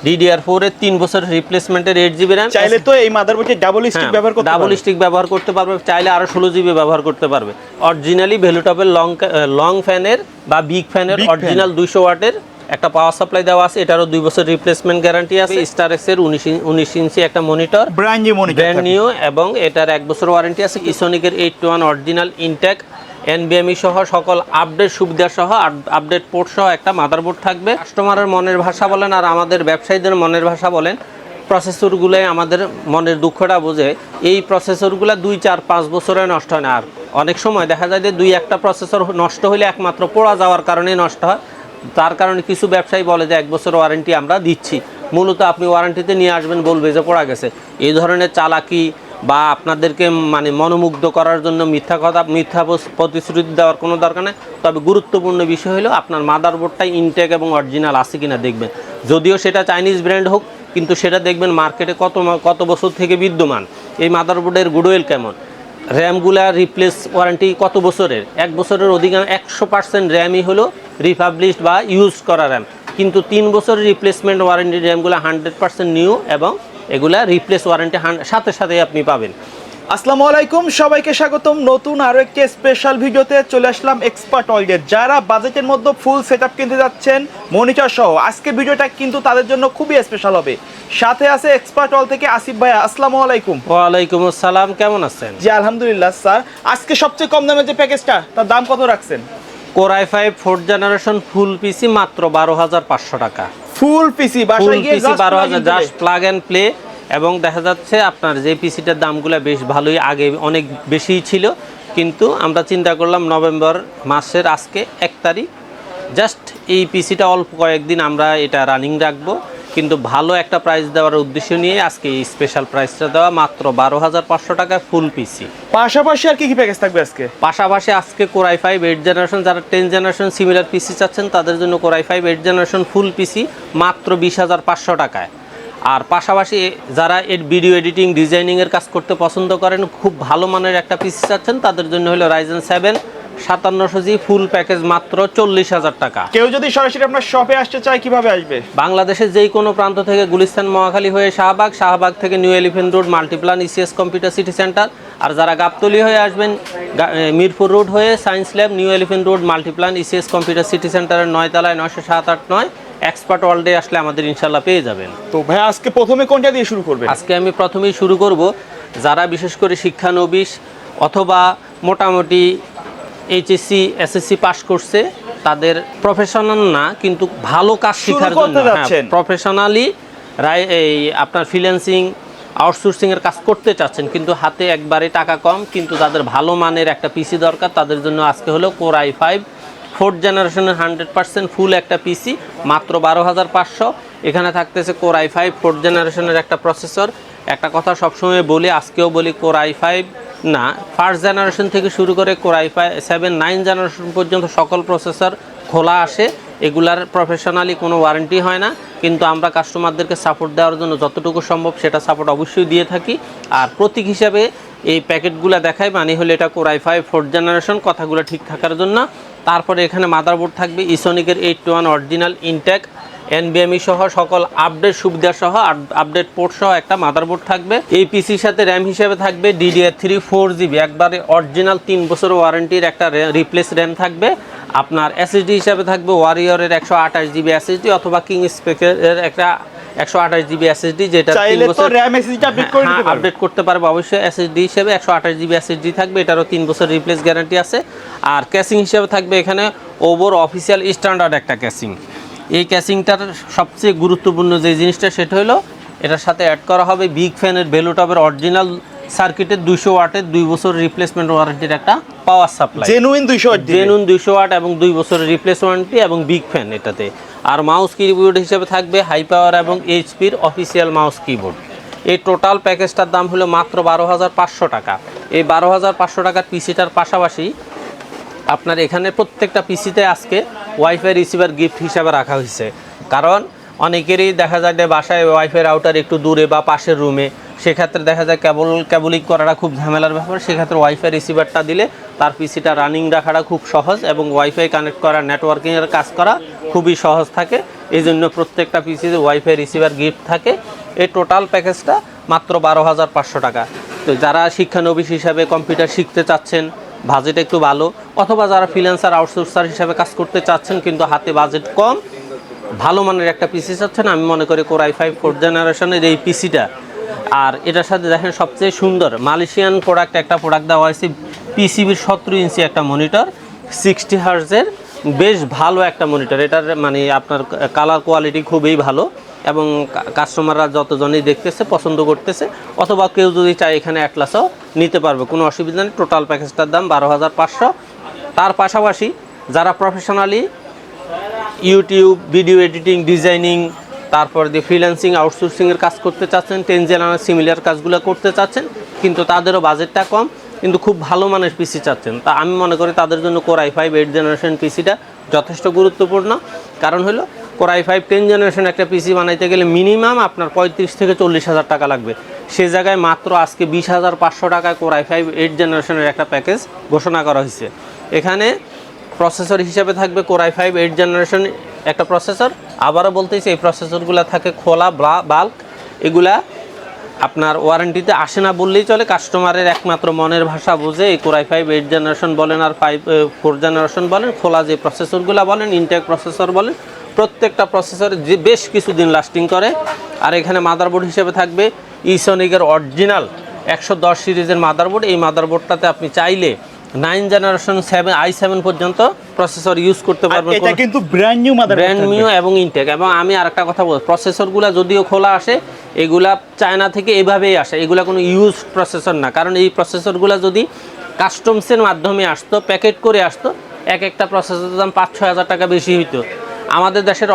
DDR4 এর 3 বছরের রিপ্লেসমেন্টের 8GB RAM। চাইলে তো এই মাদারবোর্ডে ডাবল স্টিক ব্যবহার করতে পারবে। ডাবল স্টিক ব্যবহার করতে পারবে, চাইলে আরো 16GB ব্যবহার করতে পারবে। অরিজিনালি ভ্যালুটপের লং ফ্যানের বা বিগ ফ্যানের অরিজিনাল 200 ওয়াটের একটা পাওয়ার সাপ্লাই দেওয়া আছে। এটারও 2 বছর রিপ্লেসমেন্ট গ্যারান্টি আছে। স্টারএক্স এর 19 ইঞ্চি একটা মনিটর, ব্র্যান্ড নিউ, এবং এটার 1 বছর ওয়ারেন্টি আছে। ইসোনিকের 821 অরিজিনাল ইনটেক NVMe সহ সকল আপডেট সুবিধা সহ আপডেট পোর্ট সহ একটা মাদারবোর্ড থাকবে। কাস্টমারের মনের ভাষা বলেন আর আমাদের ব্যবসায়ীদের মনের ভাষা বলেন, প্রসেসরগুলোই আমাদের মনের দুঃখটা বোঝে। এই প্রসেসরগুলো 2, 4, 5 বছরে নষ্ট হয় না। আর অনেক সময় দেখা যায় যে 2-1টা প্রসেসর নষ্ট হলে একমাত্র পোড়া যাওয়ার কারণেই নষ্ট হয়। তার কারণে কিছু ব্যবসায়ী বলে যে 1 বছর ওয়ারেন্টি আমরা দিচ্ছি, মূলত আপনি ওয়ারেন্টিতে নিয়ে আসবেন, বলবে যে পোড়া গেছে। এই ধরনের চালাকি বা আপনাদেরকে মানে মনোমুগ্ধ করার জন্য মিথ্যা প্রতিশ্রুতি দেওয়ার কোনো দরকার নেই। তবে গুরুত্বপূর্ণ বিষয় হলো আপনার মাদারবোর্ডটাই ইনটেক এবং অরিজিনাল আছে কিনা দেখবেন। যদিও সেটা চাইনিজ ব্র্যান্ড হোক, কিন্তু সেটা দেখবেন মার্কেটে কত বছর থেকে বিদ্যমান, এই মাদারবোর্ডের গুডউইল কেমন, র্যামগুলা রিপ্লেস ওয়ারেন্টি কত বছরের। 1 বছরের অধিকাংশ 100% র্যামই হলো রিপাবলিশড বা ইউজ করা র্যাম, কিন্তু 3 বছরের রিপ্লেসমেন্ট ওয়ারেন্টি র্যামগুলো 100% নিউ, এবং এগুলা রিপ্লেস ওয়ারেন্টি সাথে সাথে আপনি পাবেন। আসসালামু আলাইকুম, সবাইকে স্বাগতম নতুন আরো একটি স্পেশাল ভিডিওতে। চলে আসলাম এক্সপার্ট ওয়ার্ল্ডে। যারা বাজেটের মধ্যে ফুল সেটআপ কিনতে যাচ্ছেন মনিটর সহ, আজকে ভিডিওটা কিন্তু তাদের জন্য খুবই স্পেশাল হবে। সাথে আছে এক্সপার্ট ওয়ার্ল্ড থেকে আসিফ ভাই। আসসালামু আলাইকুম। ওয়ালাইকুম আসসালাম, কেমন আছেন? জি আলহামদুলিল্লাহ স্যার। আজকে সবচেয়ে কম দামের যে প্যাকেজটা, তার দাম কত রাখছেন? Core i5 4th জেনারেশন ফুল পিসি মাত্র 12,500 টাকা। ফুল পিসি বাসায় গিয়ে 12,000 জাস্ট প্লাগ এন্ড প্লে। এবং দেখা যাচ্ছে আপনার যে পিসিটার দামগুলো বেশ ভালোই, আগে অনেক বেশিই ছিল, কিন্তু আমরা চিন্তা করলাম নভেম্বর মাসের আজকে 1 তারিখ, জাস্ট এই পিসিটা অল্প কয়েকদিন আমরা এটা রানিং রাখবো, কিন্তু ভালো একটা প্রাইস দেওয়ার উদ্দেশ্য নিয়ে আজকে এই স্পেশাল প্রাইসটা দেওয়া, মাত্র 12,500 টাকা ফুল পিসি। পাশাপাশি আর কি কি প্যাকেজ থাকবে আজকে? পাশাপাশি আজকে Core i5 8th জেনারেশন, যারা 10th জেনারেশন সিমিলার পিসি চাচ্ছেন তাদের জন্য Core i5 8th জেনারেশন ফুল পিসি মাত্র 20,500 টাকায়। আর পাশাপাশি যারা ভিডিও এডিটিং ডিজাইনিংয়ের কাজ করতে পছন্দ করেন, খুব ভালো মানের একটা পিসি চাচ্ছেন, তাদের জন্য হলো Ryzen 7 5700G ফুল প্যাকেজ মাত্র 40,000 টাকা। কেউ যদি সরাসরি আপনার শপে আসতে চায় কিভাবে আসবে? বাংলাদেশের যেই কোনো প্রান্ত থেকে, গুলিস্তান মহাখালী হয়ে শাহবাগ থেকে new elephant road Multiplan ECS computer city centre. আর যারা গাবতলী হয়ে আসবেন, মিরপুর রোড হয়ে science lab new elephant road Multiplan ECS computer city সেন্টারের 9 তলায় 907-8-9 এক্সপার্ট ওয়ার্ল্ডে আসলে আমাদের ইনশাল্লাহ পেয়ে যাবেন। তো ভাই আজকে প্রথমে কোনটা দিয়ে শুরু করবে? আজকে আমি প্রথমেই শুরু করব যারা বিশেষ করে শিক্ষানবিশ অথবা মোটামুটি HSC SSC পাস করছে, তাদের প্রফেশনাল না কিন্তু ভালো কাজ শেখার জন্য, প্রফেশনালি এই আপনার ফ্রিল্যান্সিং আউটসোর্সিংয়ের কাজ করতে চাচ্ছেন, কিন্তু হাতে একবারে টাকা কম, কিন্তু তাদের ভালো মানের একটা পিসি দরকার, তাদের জন্য আজকে হলো Core i5 4th জেনারেশনের 100% ফুল একটা পিসি মাত্র 12,500। এখানে থাকতেছে Core i5 4th জেনারেশনের একটা প্রসেসর। একটা কথা সবসময় বলি, আজকেও বলি, Core i5 না, 1st জেনারেশন থেকে শুরু করে Core i5 7, 9 জেনারেশন পর্যন্ত সকল প্রসেসর খোলা আসে। এগুলার প্রফেশনালি কোনো ওয়ারেন্টি হয় না, কিন্তু আমরা কাস্টমারদেরকে সাপোর্ট দেওয়ার জন্য যতটুকু সম্ভব সেটা সাপোর্ট অবশ্যই দিয়ে থাকি। আর প্রতীক হিসাবে এই প্যাকেটগুলো দেখাই, মানে হলো এটা Core i5 4th জেনারেশন, কথাগুলো ঠিক থাকার জন্য। তারপরে এখানে মাদারবোর্ড থাকবে ইসোনিকের 821 অরিজিনাল ইনটেক NVMe সহ সকল আপডেট সুবিধা সহ আপডেট পোর্ট সহ একটা মাদারবোর্ড থাকবে। এই পিসির সাথে র্যাম হিসেবে থাকবে DDR3 4GB, একবারে অরিজিনাল 3 বছর ওয়ারেন্টির একটা রিপ্লেস র্যাম থাকবে। আপনার SSD হিসাবে থাকবে ওয়ারিয়রের 128GB SSD অথবা কিং স্পেকের একটা 128GB SSD, যেটা 3 বছর RAM SSD আপডেট করতে পারবে। অবশ্যই SSD হিসেবে 128GB SSD থাকবে, এটারও 3 বছর রিপ্লেস গ্যারান্টি আছে। আর ক্যাসিং হিসেবে থাকবে এখানে ওভর অফিসিয়াল স্ট্যান্ডার্ড একটা ক্যাসিং। এই ক্যাসিংটার সবচেয়ে গুরুত্বপূর্ণ যে জিনিসটা সেটা হলো এটার সাথে অ্যাড করা হবে বিগ ফ্যানের ভ্যালুটপের অরিজিনাল সার্কিটের 200 ওয়াটের 2 বছর রিপ্লেসমেন্ট ওয়ারেন্টির একটা পাওয়ার সাপ্লাই, জেনুইন 200 ওয়াট এবং 2 বছরের রিপ্লেস ওয়ারেন্টি এবং বিগ ফ্যান এটাতে। আর মাউস কিবোর্ড হিসেবে থাকবে হাই পাওয়ার এবং HP-র অফিসিয়াল মাউস কিবোর্ড। এই টোটাল প্যাকেজটার দাম হলো মাত্র 12,500 টাকা। এই 12,500 টাকার পিসিটার পাশাপাশি আপনার এখানে প্রত্যেকটা পিসিতে আজকে ওয়াইফাই রিসিভার গিফট হিসাবে রাখা হয়েছে, কারণ অনেকেরই দেখা যায় যে বাসায় ওয়াইফাই রাউটার একটু দূরে বা পাশের রুমে, সেক্ষেত্রে দেখা যায় কেবলিং করাটা খুব ঝামেলার ব্যাপার। সেক্ষেত্রে ওয়াইফাই রিসিভারটা দিলে তার পিসিটা রানিং রাখাটা খুব সহজ এবং ওয়াইফাই কানেক্ট করা, নেটওয়ার্কিংয়ের কাজ করা খুবই সহজ থাকে। এই জন্য প্রত্যেকটা পিসিতে ওয়াইফাই রিসিভার গিফট থাকে। এই টোটাল প্যাকেজটা মাত্র 12,500 টাকা। তো যারা শিক্ষানবিশ হিসাবে কম্পিউটার শিখতে চাচ্ছেন, বাজেট একটু ভালো, অথবা যারা ফ্রিল্যান্সার আউটসোর্সার হিসাবে কাজ করতে চাচ্ছেন কিন্তু হাতে বাজেট কম, ভালো মানের একটা পিসি চাচ্ছেন, আমি মনে করি Core i5 4th জেনারেশনের এই পিসিটা। আর এটার সাথে দেখেন সবচেয়ে সুন্দর মালয়েশিয়ান প্রোডাক্ট একটা প্রোডাক্ট দেওয়া হয়েছে, পিসিবির 17 ইঞ্চি একটা মনিটর, 60 হার্জের, বেশ ভালো একটা মনিটর। এটার মানে আপনার কালার কোয়ালিটি খুবই ভালো এবং কাস্টমাররা যতজনই দেখতেছে পছন্দ করতেছে, অথবা কেউ যদি চায় এখানে অ্যাটলাসও নিতে পারবে, কোনো অসুবিধা নেই। টোটাল প্যাকেজটার দাম 12,500। তার পাশাপাশি যারা professionally YouTube video editing, designing, তারপর দিয়ে ফ্রিল্যান্সিং আউটসোর্সিংয়ের কাজ করতে চাচ্ছেন, 10 জেনারেশন সিমিলার কাজগুলো করতে চাচ্ছেন কিন্তু তাদেরও বাজেটটা কম, কিন্তু খুব ভালো মানের পিসি চাচ্ছেন, তা আমি মনে করি তাদের জন্য Core i5 8th জেনারেশন পিসিটা যথেষ্ট গুরুত্বপূর্ণ। কারণ হলো Core i5 10th জেনারেশন একটা পিসি বানাইতে গেলে মিনিমাম আপনার 35 থেকে 40,000 টাকা লাগবে। সে জায়গায় মাত্র আজকে 20,500 টাকায় Core i5 8th জেনারেশনের একটা প্যাকেজ ঘোষণা করা হয়েছে। এখানে প্রসেসর হিসাবে থাকবে Core i5 8th জেনারেশন একটা প্রসেসর। আবারও বলতেছি এই প্রসেসরগুলো থাকে খোলা বাল্ক, এগুলা আপনার ওয়ারেন্টিতে আসে না বললেই চলে। কাস্টমারের একমাত্র মনের ভাষা বুঝে এই Core i5 8th জেনারেশন বলেন আর 4th জেনারেশন বলেন, খোলা যে প্রসেসরগুলো বলেন, ইনটেক প্রসেসর বলেন, প্রত্যেকটা প্রসেসর যে বেশ কিছুদিন লাস্টিং করে। আর এখানে মাদারবোর্ড হিসেবে থাকবে ইসনিকের অরিজিনাল 110 সিরিজের মাদারবোর্ড। এই মাদারবোর্ডটাতে আপনি চাইলে 9 জেনারেশন 7 i7 পর্যন্ত প্রসেসর ইউজ করতে পারবেন। এটা কিন্তু brand new motherboard, brand new এবং ইনটেক। এবং আমি আরেকটা কথা বলবো, প্রসেসরগুলো যদিও খোলা আসে, এগুলা চায়না থেকে এভাবেই আসে, এগুলা কোনো ইউজ প্রসেসর না। কারণ এই প্রসেসরগুলো যদি কাস্টমসের মাধ্যমে আসতো, প্যাকেট করে আসতো, এক একটা প্রসেসরের দাম 5-6 হাজার টাকা বেশি হইতো। আমাদের দেশের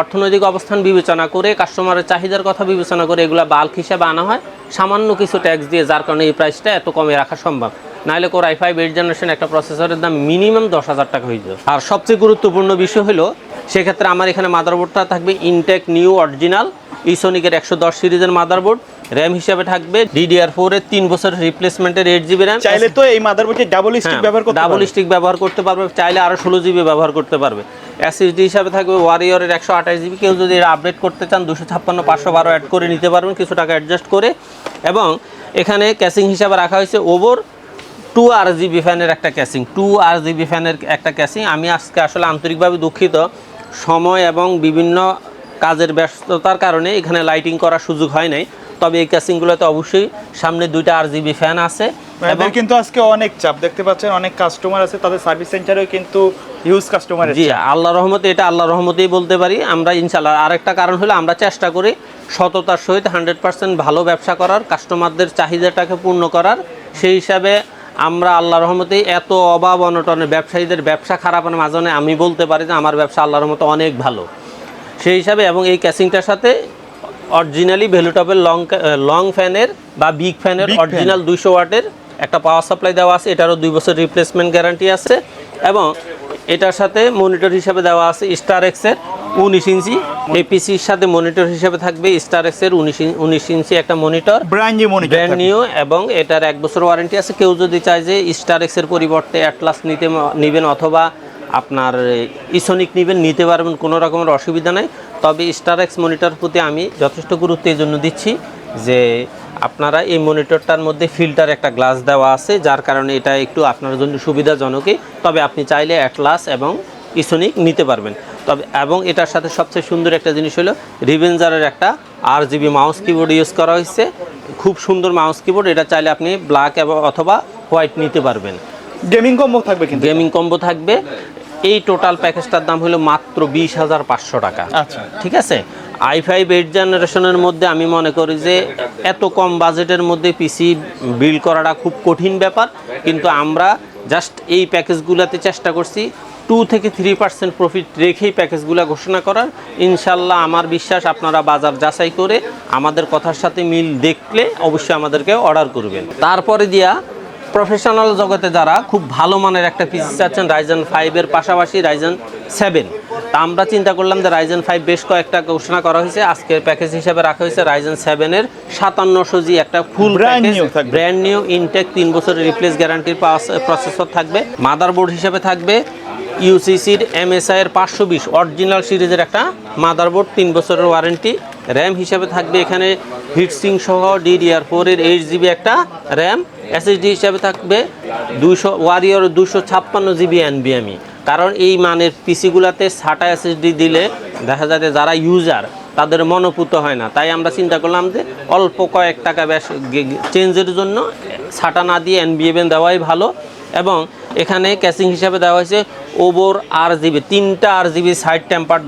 অর্থনৈতিক অবস্থান বিবেচনা করে, কাস্টমারের চাহিদার কথা বিবেচনা করে এগুলা বাল্ক হিসাবে আনা হয় সামান্য কিছু ট্যাক্স দিয়ে, যার কারণে এই প্রাইসটা এত কমে রাখা সম্ভব। নাহলে Core i5 8th জেনারেশন একটা প্রসেসরের দাম মিনিমাম 10,000 টাকা হয়ে যায়। আর সবচেয়ে গুরুত্বপূর্ণ বিষয় হলো, সেক্ষেত্রে আমার এখানে মাদারবোর্ডটা থাকবে ইনটেক নিউ অরিজিনাল ইসনিকের 110 সিরিজের মাদারবোর্ড। র্যাম হিসাবে থাকবে DDR4 এর 3 বছর রিপ্লেসমেন্টের 8GB র্যাম। চাইলে তো এই মাদারবোর্ডে ডাবল স্টিক ব্যবহার করতে পারবে, ডাবল স্টিক ব্যবহার করতে পারবে, চাইলে আরও 16GB ব্যবহার করতে পারবে। SSD হিসাবে থাকবে ওয়ারিয়রের 128GB। কেউ যদি এটা আপডেট করতে চান 256 512 অ্যাড করে নিতে পারবেন কিছু টাকা অ্যাডজাস্ট করে। এবং এখানে ক্যাসিং হিসাবে রাখা হয়েছে ওভার 2 RGB ফ্যানের একটা ক্যাসিং, 2 RGB ফ্যানের একটা ক্যাসিং। আমি আজকে আসলে আন্তরিকভাবে দুঃখিত, সময় এবং বিভিন্ন কাজের ব্যস্ততার কারণে এখানে লাইটিং করার সুযোগ হয় নাই। তবে এই ক্যাসিংগুলোতে অবশ্যই সামনে 2টা RGB ফ্যান আছে। এবং কিন্তু আজকে অনেক চাপ দেখতে পাচ্ছেন, অনেক কাস্টমার আছে, তাদের সার্ভিস সেন্টারেও কিন্তু হিউজ কাস্টমার আছে। জি, আল্লাহর রহমতে, এটা আল্লাহর রহমতেই বলতে পারি আমরা ইনশাআল্লাহ। আরেকটা কারণ হলো আমরা চেষ্টা করি সততার সহিত 100% ভালো ব্যবসা করার, কাস্টমারদের চাহিদাটাকে পূর্ণ করার। সেই হিসাবে আমরা আল্লাহর রহমতে এত অভাব অনটনের ব্যবসায়ীদের ব্যবসা খারাপের মাঝে আমি বলতে পারি যে আমার ব্যবসা আল্লাহর রহমতে অনেক ভালো সেই হিসাবে। এবং এই ক্যাসিংটার সাথে অরিজিনালি ভ্যালুটেবল লং ফ্যানের বা বিগ ফ্যানের অরিজিনাল 200 ওয়াটের একটা পাওয়ার সাপ্লাই দেওয়া আছে। এটারও 2 বছর রিপ্লেসমেন্ট গ্যারান্টি আছে। এবং এটার সাথে মনিটর হিসাবে দেওয়া আছে স্টারএক্সের 19 ইঞ্চি। এপিসির সাথে মনিটর হিসাবে থাকবে স্টারএক্সের 19 ইঞ্চি একটা মনিটর, ব্র্যান্ড নিউ। এবং এটার 1 বছর ওয়ারেন্টি আছে। কেউ যদি চায় যে স্টারএক্সের পরিবর্তে অ্যাটলাস নেবেন অথবা আপনার ইসনিক নিতে পারবেন, কোনো রকমের অসুবিধা নেই। তবে স্টারএক্স মনিটর প্রতি আমি যথেষ্ট গুরুত্ব এই জন্য দিচ্ছি যে আপনারা এই মনিটরটার মধ্যে ফিল্টার একটা গ্লাস দেওয়া আছে, যার কারণে এটা একটু আপনার জন্য সুবিধাজনকই। তবে আপনি চাইলে অ্যাটলাস এবং ইসনিক নিতে পারবেন। তবে এবং এটার সাথে সবচেয়ে সুন্দর একটা জিনিস হলো রিভেঞ্জারের একটা RGB মাউস কিবোর্ড ইউজ করা হয়েছে, খুব সুন্দর মাউস কিবোর্ড। এটা চাইলে আপনি ব্ল্যাক এবং অথবা হোয়াইট নিতে পারবেন। গেমিং কম্বো থাকবে, কিন্তু গেমিং কম্বো থাকবে। এই টোটাল প্যাকেজটার দাম হলো মাত্র 20,500 টাকা। আচ্ছা, ঠিক আছে। i5 8th জেনারেশনের মধ্যে আমি মনে করি যে এত কম বাজেটের মধ্যে পিসি বিল্ড করাটা খুব কঠিন ব্যাপার, কিন্তু আমরা জাস্ট এই প্যাকেজগুলোতে চেষ্টা করছি 2 থেকে 3% প্রফিট রেখেই প্যাকেজগুলো ঘোষণা করার। ইনশাল্লাহ আমার বিশ্বাস আপনারা বাজার যাচাই করে আমাদের কথার সাথে মিল দেখলে অবশ্যই আমাদেরকে অর্ডার করবেন। তারপরে দিয়া প্রফেশনাল জগতে যারা খুব ভালো মানের একটা পিসি চাচ্ছেন রাইজেন 5 এর পাশাপাশি রাইজেন 7, তা আমরা চিন্তা করলাম যে রাইজেন 5 বেশ কয়েকটা ঘোষণা করা হয়েছে, আজকে প্যাকেজ হিসেবে রাখা হয়েছে রাইজেন 7 এর 5700 জি একটা ফুল প্যাকেজ, ব্র্যান্ড নিউ ইনটেক 3 বছরের রিপ্লেস গ্যারান্টির প্রসেসর থাকবে। মাদারবোর্ড হিসেবে থাকবে ইউসিসির MSI এর 520 অরিজিনাল সিরিজের একটা মাদারবোর্ড, 3 বছরের ওয়ারেন্টি। র্যাম হিসেবে থাকবে এখানে হিটসিং সহ DDR4 এর 8GB একটা র্যাম। SSD হিসেবে থাকবে 200 ওয়ারিয়র 256 GB NVMe। কারণ এই মানের পিসিগুলোতে SATA SSD দিলে দেখা যায় যে যারা ইউজার তাদের মনোপুত হয় না, তাই আমরা চিন্তা করলাম যে অল্প কয়েক টাকা বেশ চেঞ্জের জন্য SATA না দিয়ে NVMe দেওয়াই ভালো। এবং এখানে ক্যাসিং হিসাবে দেওয়া হয়েছে ওভর RGB 3টা RGB সাইড টেম্পার্ড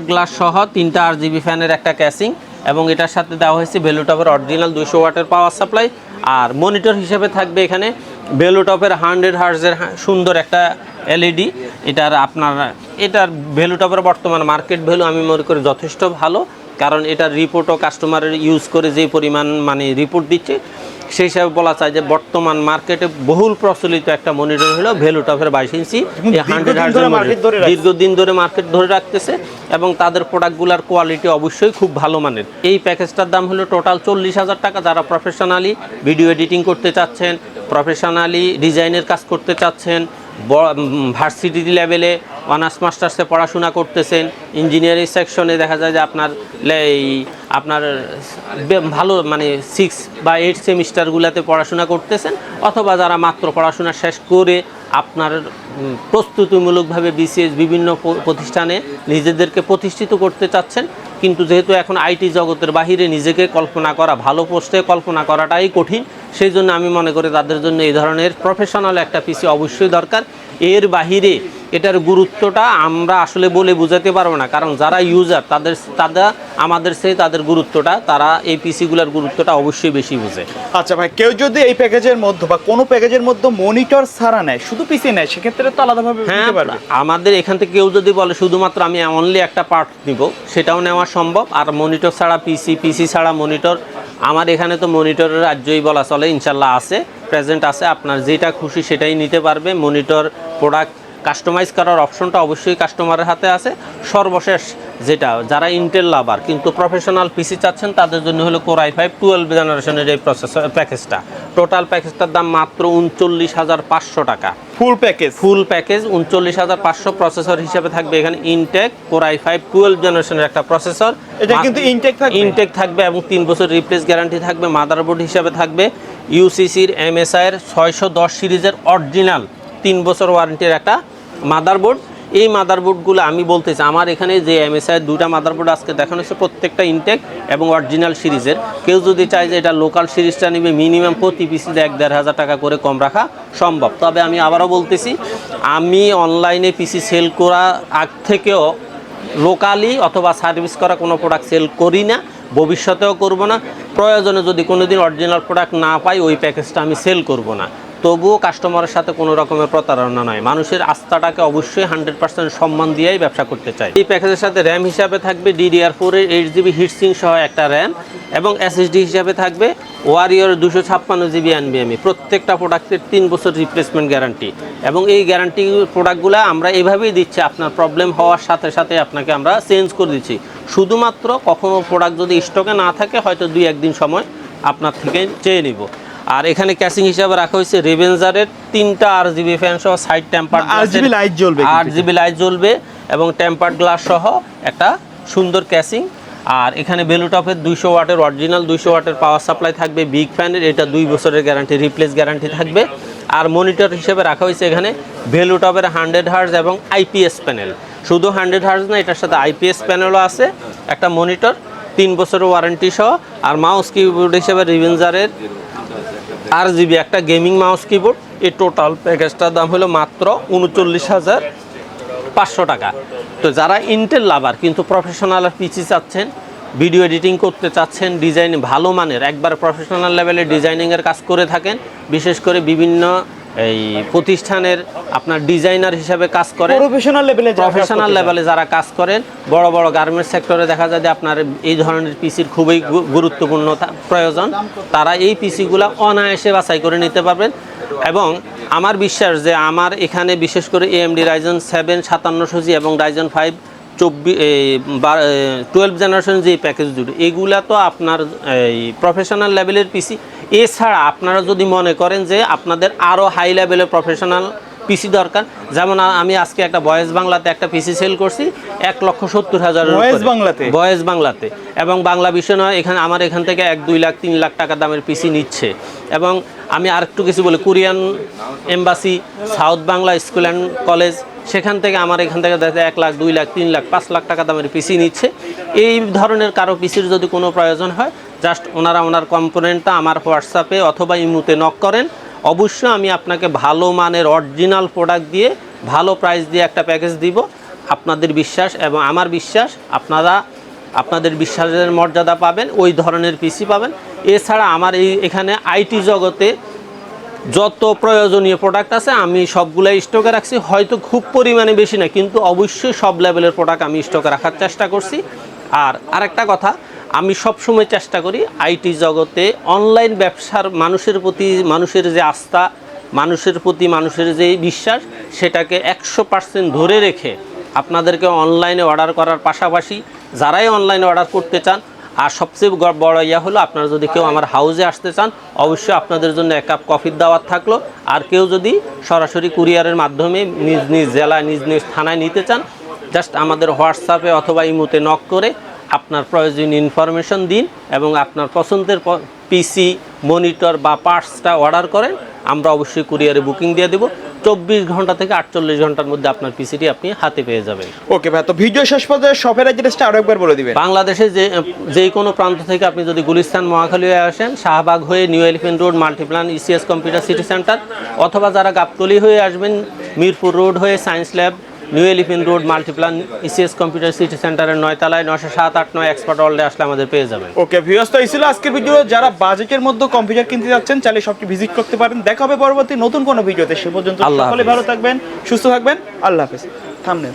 গ্লাস সহ, তিনটা RGB ফ্যানের একটা ক্যাসিং, এবং এটার সাথে দেওয়া হয়েছে ভ্যালুটপের অরিজিনাল 200 ওয়াটের পাওয়ার সাপ্লাই। আর মনিটর হিসেবে থাকবে এখানে ভ্যালুটপের 100 হার্জের সুন্দর একটা LED। এটার ভ্যালুটপের বর্তমান মার্কেট ভ্যালু আমি মনে করি যথেষ্ট ভালো, কারণ এটার রিপোর্টও কাস্টমারের ইউজ করে যে পরিমাণ মানে রিপোর্ট দিচ্ছে সেই হিসাবে বলা যায় যে বর্তমান মার্কেটে বহুল প্রচলিত একটা মনিটর হলো ভ্যালুটপের 22 ইঞ্চি 100 হার্জের মনিটর, দীর্ঘদিন ধরে মার্কেট ধরে রাখতেছে এবং তাদের প্রোডাক্টগুলোর কোয়ালিটি অবশ্যই খুব ভালো মানের। এই প্যাকেজটার দাম হলো টোটাল 40,000 টাকা। যারা প্রফেশনালি ভিডিও এডিটিং করতে চাচ্ছেন, প্রফেশনালি ডিজাইনের কাজ করতে চাচ্ছেন, ভার্সিটি লেভেলে অনার্স মাস্টার্সে পড়াশোনা করতেছেন, ইঞ্জিনিয়ারিং সেকশনে দেখা যায় যে আপনার ভালো মানে 6 বা 8 সেমিস্টারগুলোতে পড়াশোনা করতেছেন, অথবা যারা মাত্র পড়াশোনা শেষ করে আপনার প্রস্তুতিমূলকভাবে BCS বিভিন্ন প্রতিষ্ঠানে নিজেদেরকে প্রতিষ্ঠিত করতে চাচ্ছেন, কিন্তু যেহেতু এখন আইটি জগতের বাহিরে নিজেকে কল্পনা করা, ভালো পোস্টে কল্পনা করাটাই কঠিন, সেই জন্য আমি মনে করি তাদের জন্য এই ধরনের প্রফেশনাল একটা পিসি অবশ্যই দরকার। এর বাহিরে এটার গুরুত্বটা আমরা আসলে বলে বোঝাতে পারবো না, কারণ যারা ইউজার তারা আমাদের চেয়ে তাদের গুরুত্বটা, তারা এই পিসিগুলোর গুরুত্বটা অবশ্যই বেশি বোঝে। আচ্ছা ভাই, কেউ যদি এই প্যাকেজের মধ্যে বা কোনো প্যাকেজের মধ্যে মনিটর ছাড়া নেয়, শুধু পিসি নেয়, সেক্ষেত্রে তো আলাদাভাবে নিতে পারবে। আমাদের এখান থেকে কেউ যদি বলে শুধুমাত্র আমি অনলি একটা পার্ট নিব, সেটাও নেওয়া সম্ভব। আর মনিটর ছাড়া পিসি ছাড়া মনিটর, আমার এখানে তো মনিটরের রাজ্যই বলা চলে, ইনশাল্লাহ আছে, প্রেজেন্ট আছে। আপনার যেটা খুশি সেটাই নিতে পারবে। মনিটর প্রোডাক্ট কাস্টমাইজ করার অপশনটা অবশ্যই কাস্টমারের হাতে আছে। সর্বশেষ যেটা, যারা ইন্টেল লাভার কিন্তু প্রফেশনাল পিসি চাচ্ছেন তাদের জন্য হলো Core i5 12 জেনারেশনের এই প্রসেসর প্যাকেজটা। টোটাল প্যাকেজটার দাম মাত্র 39,500 টাকা। Full package 39,500। প্রসেসর হিসেবে থাকবে এখানে ইনটেক Core i5 12 জেনারেশনের একটা প্রসেসর, এটা কিন্তু ইনটেক থাকবে এবং 3 বছর রিপ্লেস গ্যারান্টি থাকবে। মাদারবোর্ড হিসেবে থাকবে ইউসিসির MSI এর 610 সিরিজের অরিজিনাল 3 বছর ওয়ারেন্টির একটা মাদারবোর্ড। এই মাদারবোর্ডগুলো আমি বলতেছি, আমার এখানে যে MSI এর 2টা মাদারবোর্ড আজকে দেখানো হচ্ছে প্রত্যেকটা ইনটেক এবং অরিজিনাল সিরিজের। কেউ যদি চায় যে এটা লোকাল সিরিজটা নেবে, মিনিমাম প্রতি পিসিতে 1-1,500 টাকা করে কম রাখা সম্ভব। তবে আমি আবারও বলতেছি, আমি অনলাইনে পিসি সেল করা আগ থেকেও লোকালি অথবা সার্ভিস করা কোনো প্রোডাক্ট সেল করি না, ভবিষ্যতেও করব না। প্রয়োজনে যদি কোনোদিন অরিজিনাল প্রোডাক্ট না পাই, ওই প্যাকেজটা আমি সেল করব না। তবুও কাস্টমারের সাথে কোনো রকমের প্রতারণা নয়, মানুষের আস্থাটাকে অবশ্যই 100% সম্মান দিয়েই ব্যবসা করতে চাই। এই প্যাকেজের সাথে র্যাম হিসাবে থাকবে DDR4 এর 8GB হিটসিং সহ একটা র্যাম, এবং SSD হিসাবে থাকবে ওয়ারিয়র 256 GB NVMe। প্রত্যেকটা প্রোডাক্টের 3 বছর রিপ্লেসমেন্ট গ্যারান্টি, এবং এই গ্যারান্টি প্রোডাক্টগুলো আমরা এভাবেই দিচ্ছি, আপনার প্রবলেম হওয়ার সাথে সাথে আপনাকে আমরা চেঞ্জ করে দিচ্ছি। শুধুমাত্র কখনো প্রোডাক্ট যদি স্টকে না থাকে, হয়তো 2-1 দিন সময় আপনার থেকে চেয়ে নিব। আর এখানে ক্যাসিং হিসাবে রাখা হয়েছে রেভেঞ্জারের 3টা RGB ফ্যান সহ সাইড টেম্পার্ড RGB লাইট জ্বলবে এবং টেম্পার্ড গ্লাস সহ একটা সুন্দর ক্যাসিং। আর এখানে ভ্যালুটপের 200 ওয়াটের অরিজিনাল 200 ওয়াটের পাওয়ার সাপ্লাই থাকবে বিগ ফ্যানের, এটা 2 বছরের গ্যারান্টি, রিপ্লেস গ্যারান্টি থাকবে। আর মনিটর হিসেবে রাখা হয়েছে এখানে ভ্যালুটপের 100 হার্জ এবং IPS প্যানেল। শুধু 100 হার্জ না, এটার সাথে IPS প্যানেলও আছে, একটা মনিটর, 3 বছরের ওয়ারেন্টি সহ। আর মাউস কিবোর্ড হিসেবে রেভেঞ্জারের RGB একটা গেমিং মাউস কিবোর্ড। এই টোটাল প্যাকেজটার দাম হলো মাত্র 39,500 টাকা। তো যারা ইন্টেল লাভার কিন্তু প্রফেশনাল পিসি চাচ্ছেন, ভিডিও এডিটিং করতে চাচ্ছেন, ডিজাইন ভালো মানের, একবার প্রফেশনাল লেভেলে ডিজাইনিংয়ের কাজ করে থাকেন, বিশেষ করে বিভিন্ন এই প্রতিষ্ঠানের আপনার ডিজাইনার হিসাবে কাজ করেন, প্রফেশনাল লেভেলে যারা কাজ করেন, বড় বড় গার্মেন্টস সেক্টরে দেখা যায় যে আপনার এই ধরনের পিসির খুবই গুরুত্বপূর্ণ প্রয়োজন, তারা এই পিসিগুলো অনায়াসে বাছাই করে নিতে পারবেন। এবং আমার বিশ্বাস যে আমার এখানে বিশেষ করে AMD Ryzen 7 5700G এবং Ryzen 5 12 জেনারেশন যে প্যাকেজ দুটো, এগুলা তো আপনার এই প্রফেশনাল লেভেলের পিসি। এছাড়া আপনারা যদি মনে করেন যে আপনাদের আরও হাই লেভেলের প্রফেশনাল পিসি দরকার, যেমন আমি আজকে একটা ভয়েস বাংলাতে একটা পিসি সেল করছি 1,70,000 ভয়েস বাংলাতে, এবং বাংলা বিষয় নয়, এখানে আমার এখান থেকে 1-2 লাখ 3 লাখ টাকা দামের পিসি নিচ্ছে। এবং আমি আরেকটু কিছু বলি, Korean embassy, south Bangla school and college, সেখান থেকে আমার এখান থেকে দেখা যায় 1 লাখ 2 লাখ 3 লাখ 5 লাখ টাকা দামের পিসি নিচ্ছে। এই ধরনের কারো পিসির যদি কোনো প্রয়োজন হয়, জাস্ট ওনার কম্পোনেন্টটা আমার হোয়াটসঅ্যাপে অথবা ইমুতে নক করেন, অবশ্যই আমি আপনাকে ভালো মানের অরিজিনাল প্রোডাক্ট দিয়ে ভালো প্রাইস দিয়ে একটা প্যাকেজ দিব। আপনাদের বিশ্বাস এবং আমার বিশ্বাস, আপনাদের বিশ্বাসের মর্যাদা পাবেন, ওই ধরনের পিসি পাবেন। এছাড়া আমার এখানে আইটি জগতে যত প্রয়োজনীয় প্রোডাক্ট আছে আমি সবগুলাই স্টকে রাখছি, হয়তো খুব পরিমাণে বেশি না, কিন্তু অবশ্যই সব লেভেলের প্রোডাক্ট আমি স্টকে রাখার চেষ্টা করছি। আর আরেকটা কথা, আমি সবসময় চেষ্টা করি আইটি জগতে অনলাইন ব্যবসার মানুষের যে আস্থা, মানুষের প্রতি মানুষের যে বিশ্বাস, সেটাকে 100% ধরে রেখে আপনাদেরকে অনলাইনে অর্ডার করার পাশাপাশি যারাই অনলাইনে অর্ডার করতে চান, আর সবচেয়ে বড় হলো আপনারা যদি কেউ আমার হাউসে আসতে চান, অবশ্যই আপনাদের জন্য 1 কাপ কফির দাওয়াত থাকলো। আর কেউ যদি সরাসরি কুরিয়ারের মাধ্যমে নিজ নিজ জেলায় নিজ নিজ থানায় নিতে চান, জাস্ট আমাদের হোয়াটসঅ্যাপে অথবা ইমোতে নক করে আপনার প্রয়োজনীয় ইনফরমেশন দিন এবং আপনার পছন্দের পিসি, মনিটর বা পার্টসটা অর্ডার করেন, আমরা অবশ্যই কুরিয়ারে বুকিং দিয়ে দেবো। 24 ঘন্টা থেকে 48 ঘন্টার মধ্যে আপনার পিসিটি আপনি হাতে পেয়ে যাবেন। ওকে ভাই, তো ভিডিও শেষ পর্যায়ে শপের অ্যাড্রেসটা আরো একবার বলে দিবেন। বাংলাদেশে যে কোনো প্রান্ত থেকে আপনি যদি গুলিস্তান মহাখালী হয়ে আসেন, শাহবাগ হয়ে new elephant road Multiplan ECS computer city centre, অথবা যারা গাবতলী হয়ে আসবেন মিরপুর রোড হয়ে science lab, new elephant road Multiplan ECS computer city সেন্টারের 9 তলায় 907-8-9 এক্সপার্ট ওয়ার্ল্ডে আসলে আমাদের পেয়ে যাবেন। ওকে ভিউয়ার্স, তো এই ছিল আজকের ভিডিও। যারা বাজেটের মধ্যে কম্পিউটার কিনতে যাচ্ছেন, চাইলে সবটি ভিজিট করতে পারেন। দেখা হবে পরবর্তী নতুন কোনো ভিডিওতে। সে পর্যন্ত সকলে ভালো থাকবেন, সুস্থ থাকবেন। আল্লাহ হাফেজ। থামনেল